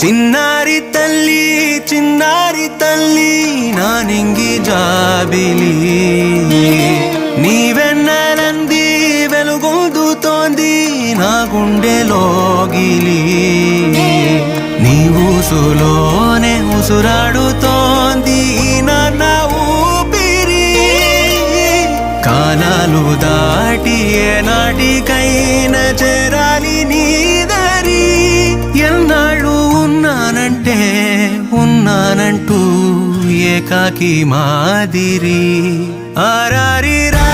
చిన్నారి తల్లి నా నింగి జాబిలి నీవెన్నెలంది వెలుగొందుతోంది నా గుండెలోగిలి నీ ఊసులోనే ఉసురాడుతోంది నాన్న ఊపిరి కాలాలు దాటి ఏనాటికైనా చేరాలి నీ దారి ఎన్నాళ్ళు ఉన్నానంటూ ఏకాకి మాదిరి ఆరారి రా